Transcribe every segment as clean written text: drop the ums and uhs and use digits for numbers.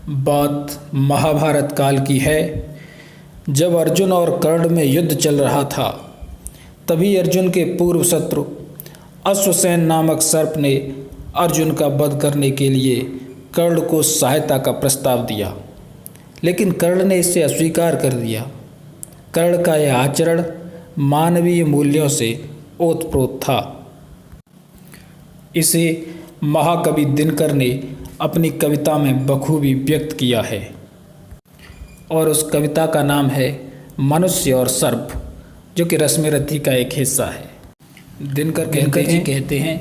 बात महाभारत काल की है। जब अर्जुन और कर्ण में युद्ध चल रहा था, तभी अर्जुन के पूर्व शत्रु अश्वसेन नामक सर्प ने अर्जुन का वध करने के लिए कर्ण को सहायता का प्रस्ताव दिया, लेकिन कर्ण ने इसे अस्वीकार कर दिया। कर्ण का यह आचरण मानवीय मूल्यों से ओतप्रोत था। इसे महाकवि दिनकर ने अपनी कविता में बखूबी व्यक्त किया है और उस कविता का नाम है मनुष्य और सर्प, जो कि रश्मिरथी का एक हिस्सा है। दिनकर कहते हैं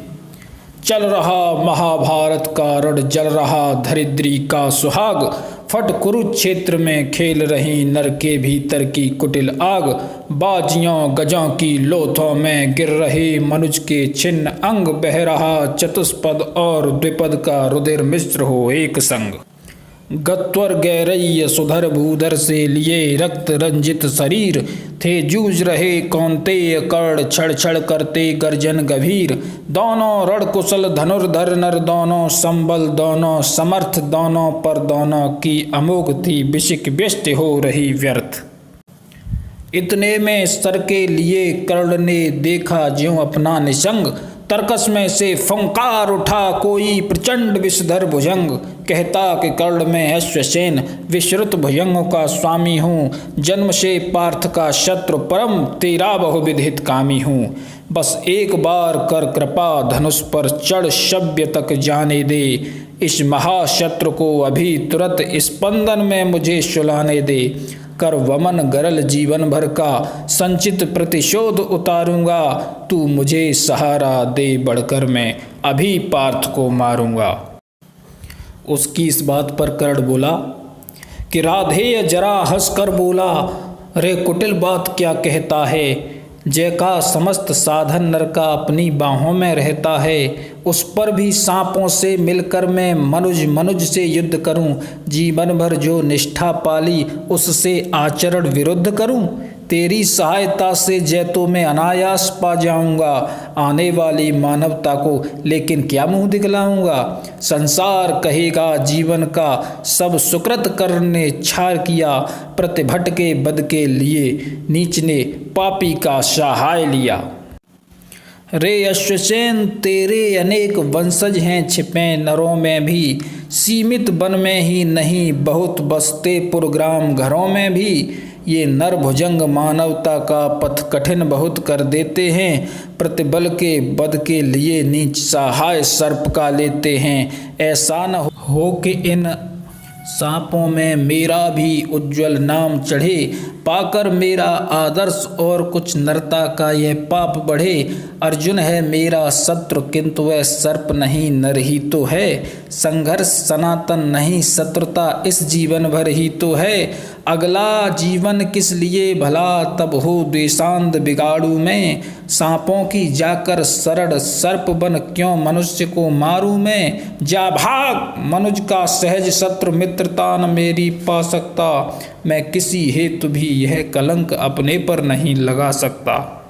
चल रहा महाभारत का रण, जल रहा धरित्री का सुहाग, फट कुरुक्षेत्र में खेल रही नर के भीतर की कुटिल आग, बाजियों गजों की लोथों में गिर रहे मनुज के छिन्न अंग, बह रहा चतुष्पद और द्विपद का रुधिर मिश्र हो एक संग, गत्वर गैरय्य सुधर भूधर से लिए रक्त रंजित शरीर, थे जूझ रहे कौन्तेय कर्ण छड़ छड़ करते गर्जन गभीर, दोनों रण कुशल धनुर्धर नर, दोनों संबल दोनों समर्थ, दोनों पर दोनों की अमोघ थी विशिक व्यष्ट हो रही व्यर्थ। इतने में सर के लिए कर्ण ने देखा ज्यों अपना निसंग, तर्कस में से फंकार उठा कोई प्रचंड विषधर भुजंग, कहता कि कर्ण में अश्वसेन विश्रुत भुजंगों का स्वामी हूँ, जन्म से पार्थ का शत्रु परम तेरा बहुविधित कामी हूँ, बस एक बार कर कृपा धनुष पर चढ़ शव्य तक जाने दे, इस महाशत्रु को अभी तुरंत स्पंदन में मुझे सुलाने दे, कर वमन गरल जीवन भर का संचित प्रतिशोध उतारूंगा, तू मुझे सहारा दे बढ़कर मैं अभी पार्थ को मारूंगा। उसकी इस बात पर कर्ण बोला कि राधेय जरा हंस कर बोला, रे कुटिल बात क्या कहता है, जय का समस्त साधन नर का अपनी बाहों में रहता है, उस पर भी सांपों से मिलकर मैं मनुज से युद्ध करूं, जीवन भर जो निष्ठा पाली उससे आचरण विरुद्ध करूं, तेरी सहायता से जय तो मैं अनायास पा जाऊंगा, आने वाली मानवता को लेकिन क्या मुंह दिखलाऊंगा, संसार कहेगा जीवन का सब सुकृत करने छार किया, प्रतिभट के बद के लिए नीच ने पापी का सहाय लिया। रे अश्वसेन तेरे अनेक वंशज हैं छिपे नरों में भी, सीमित वन में ही नहीं बहुत बसते पुरग्राम घरों में भी, ये नर भुजंग मानवता का पथ कठिन बहुत कर देते हैं, प्रतिबल के बद के लिए नीच सहाय सर्प का लेते हैं, ऐसा न हो कि इन सांपों में मेरा भी उज्जवल नाम चढ़े, पाकर मेरा आदर्श और कुछ नरता का यह पाप बढ़े, अर्जुन है मेरा शत्रु किंतु वह सर्प नहीं नर ही तो है, संघर्ष सनातन नहीं शत्रुता इस जीवन भर ही तो है, अगला जीवन किस लिए भला तब हो द्वेषांध बिगाड़ू मैं, सांपों की जाकर शरण सर्प बन क्यों मनुष्य को मारूं मैं, जा भाग मनुज का सहज शत्रु मित्रता न मेरी पा सकता, मैं किसी हेतु भी यह कलंक अपने पर नहीं लगा सकता।